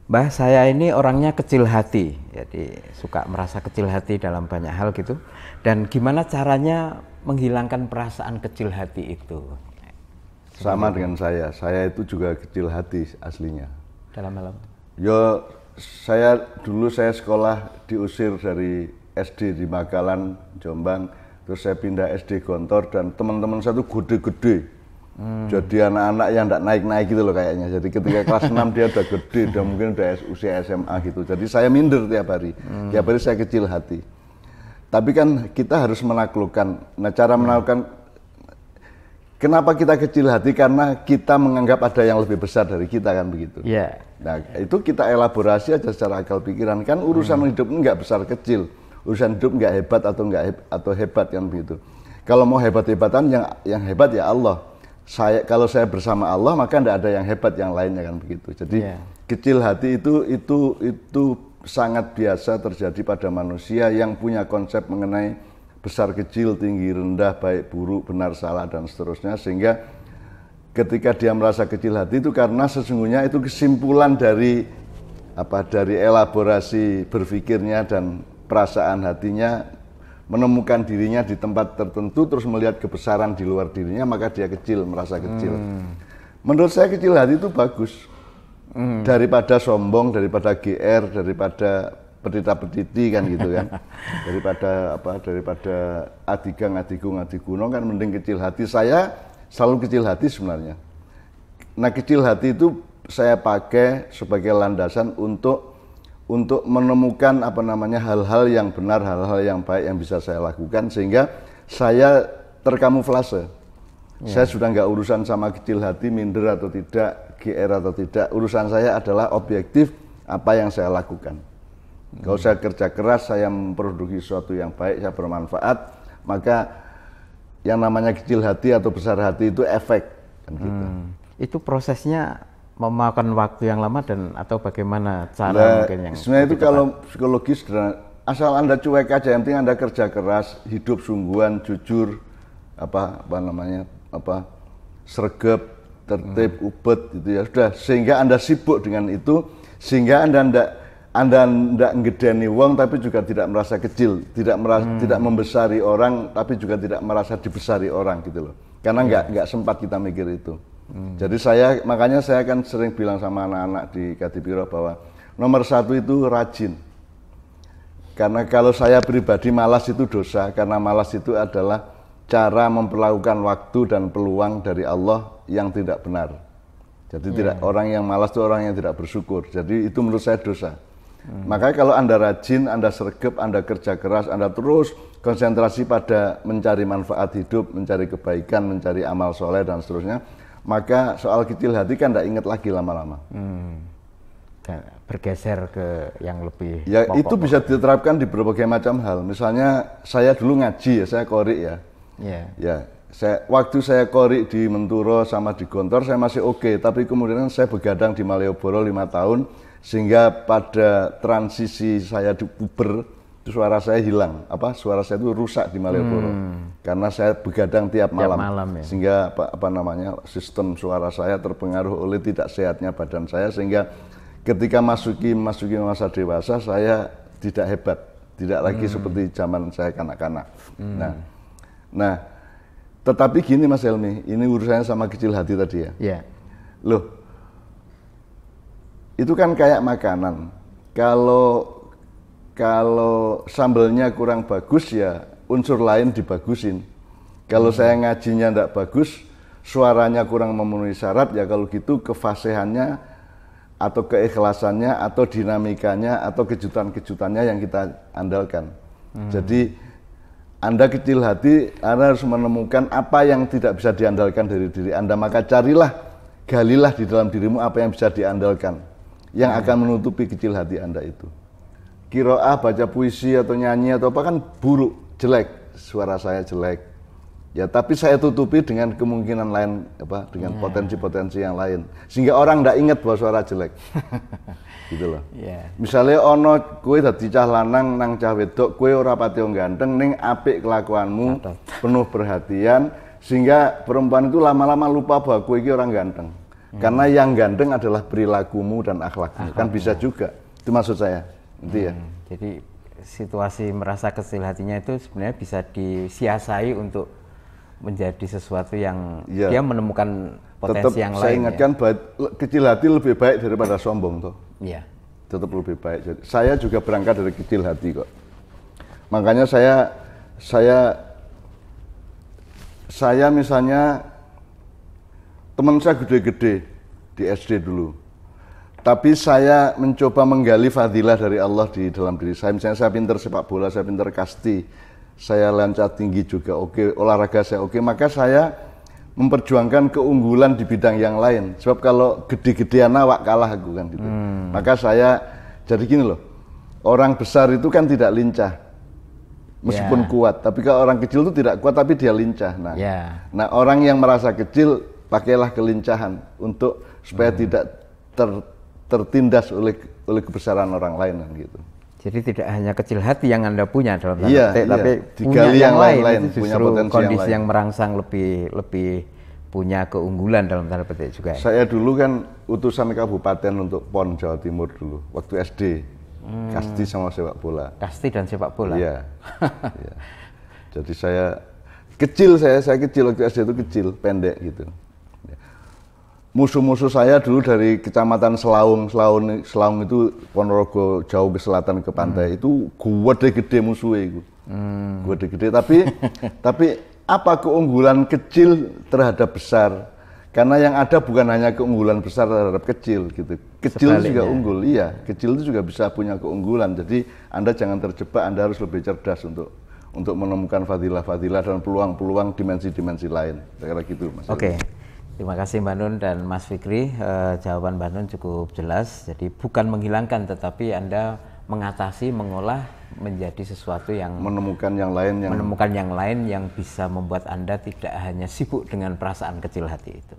Mbah, saya ini orangnya kecil hati, jadi suka merasa kecil hati dalam banyak hal gitu. Dan gimana caranya menghilangkan perasaan kecil hati itu? Sama dengan saya itu juga kecil hati aslinya. Dalam hal apa? Yo, saya sekolah diusir dari SD di Magalan, Jombang, terus saya pindah SD Gontor dan teman-teman saya tuh gede-gede. Jadi anak-anak yang enggak naik-naik gitu loh kayaknya. Jadi ketika kelas 6 dia udah gede, udah mungkin udah usia SMA gitu. Jadi saya minder tiap hari. Tiap hari saya kecil hati. Tapi kan kita harus menaklukkan. Nah, cara menaklukkan, kenapa kita kecil hati? Karena kita menganggap ada yang lebih besar dari kita, kan begitu. Iya. Nah, itu kita elaborasi aja secara akal pikiran. Kan urusan hidup ini enggak besar kecil. Urusan hidup enggak hebat atau hebat, kan begitu. Kalau mau hebat-hebatan, yang hebat ya Allah. Kalau saya bersama Allah, maka tidak ada yang hebat yang lainnya, kan begitu. Jadi kecil hati itu sangat biasa terjadi pada manusia yang punya konsep mengenai besar kecil, tinggi rendah, baik buruk, benar salah dan seterusnya, sehingga ketika dia merasa kecil hati itu karena sesungguhnya itu kesimpulan dari elaborasi berpikirnya dan perasaan hatinya, menemukan dirinya di tempat tertentu terus melihat kebesaran di luar dirinya, maka dia kecil, merasa kecil. Menurut saya kecil hati itu bagus. Daripada sombong, daripada GR, daripada petita-petiti, kan gitu kan. Daripada adigang, adigung, adiguno, kan mending kecil hati. Saya selalu kecil hati sebenarnya. Nah, kecil hati itu saya pakai sebagai landasan untuk menemukan hal-hal yang benar, hal-hal yang baik yang bisa saya lakukan sehingga saya terkamuflase. Saya sudah nggak urusan sama kecil hati, minder atau tidak, GR atau tidak. Urusan saya adalah objektif apa yang saya lakukan. Kalau saya kerja keras, saya memproduksi sesuatu yang baik, saya bermanfaat, maka yang namanya kecil hati atau besar hati itu efek, kan gitu. Itu prosesnya memakan waktu yang lama atau bagaimana cara mungkin yang sebenarnya itu kalau psikologis asal Anda cuek aja, yang penting Anda kerja keras, hidup sungguhan, jujur, sregep, tertib, ubet gitu ya sudah, sehingga Anda sibuk dengan itu sehingga Anda enggak ngedeni wong tapi juga tidak merasa kecil, tidak membesari orang tapi juga tidak merasa dibesari orang gitu loh. Karena enggak sempat kita mikir itu. Jadi makanya saya kan sering bilang sama anak-anak di Kadipiro bahwa nomor 1 itu rajin. Karena kalau saya pribadi malas itu dosa, karena malas itu adalah cara memperlakukan waktu dan peluang dari Allah yang tidak benar. Jadi orang yang malas itu orang yang tidak bersyukur. Jadi itu menurut saya dosa. Makanya kalau Anda rajin, Anda sregep, Anda kerja keras, Anda terus konsentrasi pada mencari manfaat hidup, mencari kebaikan, mencari amal soleh dan seterusnya, maka soal kecil hati kan tidak ingat lagi lama-lama. Bergeser ke yang lebih ya pokok. Itu bisa diterapkan di berbagai macam hal. Misalnya saya dulu ngaji ya, saya qori ya. Waktu saya qori di Menturo sama di Gontor saya masih oke, tapi kemudian saya begadang di Malioboro 5 tahun sehingga pada transisi saya di puber itu suara saya hilang, suara saya itu rusak di Malioboro karena saya begadang tiap malam ya. Sehingga sistem suara saya terpengaruh oleh tidak sehatnya badan saya, sehingga ketika masuki masa dewasa saya tidak hebat, tidak lagi seperti zaman saya kanak-kanak. Nah, tetapi gini Mas Helmi, ini urusannya sama kecil hati tadi ya. Loh, itu kan kayak makanan. Kalau sambelnya kurang bagus ya unsur lain dibagusin. Kalau saya ngajinya enggak bagus, suaranya kurang memenuhi syarat, ya kalau gitu kefasihannya atau keikhlasannya atau dinamikanya atau kejutan-kejutannya yang kita andalkan. Jadi Anda kecil hati, Anda harus menemukan apa yang tidak bisa diandalkan dari diri Anda, maka galilah di dalam dirimu apa yang bisa diandalkan yang akan menutupi kecil hati Anda itu. Qiraah, baca puisi atau nyanyi atau apa kan buruk, jelek, suara saya jelek. Ya, tapi saya tutupi dengan kemungkinan lain, dengan potensi-potensi yang lain. Sehingga orang ndak ingat bahwa suara jelek. Gitu loh. Misalnya ono kowe dadi cah lanang nang cah wedok, kowe ora pati ganteng ning apik kelakuanmu, penuh perhatian, sehingga perempuan itu lama-lama lupa bahwa kowe iki orang ganteng. Karena yang gandeng adalah perilakumu dan akhlakmu. Kan bisa juga. Itu maksud saya. Itu ya. Jadi situasi merasa kecil hatinya itu sebenarnya bisa disiasai untuk menjadi sesuatu yang dia menemukan potensi yang lain. Saya ingatkan kecil hati lebih baik daripada sombong toh. Iya. Tetap lebih baik. Jadi, saya juga berangkat dari kecil hati kok. Makanya saya misalnya teman saya gede-gede di SD dulu. Tapi saya mencoba menggali fadilah dari Allah di dalam diri saya. Misalnya saya pintar sepak bola, saya pintar kasti, saya loncat tinggi juga oke, olahraga saya oke, maka saya memperjuangkan keunggulan di bidang yang lain. Sebab kalau gede-gedean awak kalah aku kan gitu. Maka saya jadi gini loh, orang besar itu kan tidak lincah, meskipun kuat. Tapi kalau orang kecil itu tidak kuat tapi dia lincah. Nah orang yang merasa kecil, pakailah kelincahan untuk supaya tidak tertindas oleh kebesaran orang lain kan gitu. Jadi tidak hanya kecil hati yang Anda punya dalam tanda petik, tapi punya yang lain, punya potensi kondisi yang merangsang lebih punya keunggulan dalam tanda petik juga. Saya dulu kan utusan kabupaten untuk PON Jawa Timur dulu waktu SD. Kasti sama sepak bola. Kasti dan sepak bola. Iya. Ya. Jadi saya kecil waktu SD itu kecil, pendek gitu. Musuh-musuh saya dulu dari kecamatan Selaung itu Ponorogo jauh ke selatan ke pantai itu gede-gede musuhnya itu. Gede-gede tapi apa keunggulan kecil terhadap besar? Karena yang ada bukan hanya keunggulan besar terhadap kecil gitu. Kecil juga unggul, iya. Kecil itu juga bisa punya keunggulan. Jadi Anda jangan terjebak, Anda harus lebih cerdas untuk menemukan fadilah-fadilah dan peluang-peluang dimensi-dimensi lain. Kira-kira gitu, Mas. Oke. Terima kasih Mbak Nun dan Mas Fikri, jawaban Mbak Nun cukup jelas. Jadi bukan menghilangkan, tetapi Anda mengatasi, mengolah menjadi sesuatu yang menemukan yang lain yang bisa membuat Anda tidak hanya sibuk dengan perasaan kecil hati itu.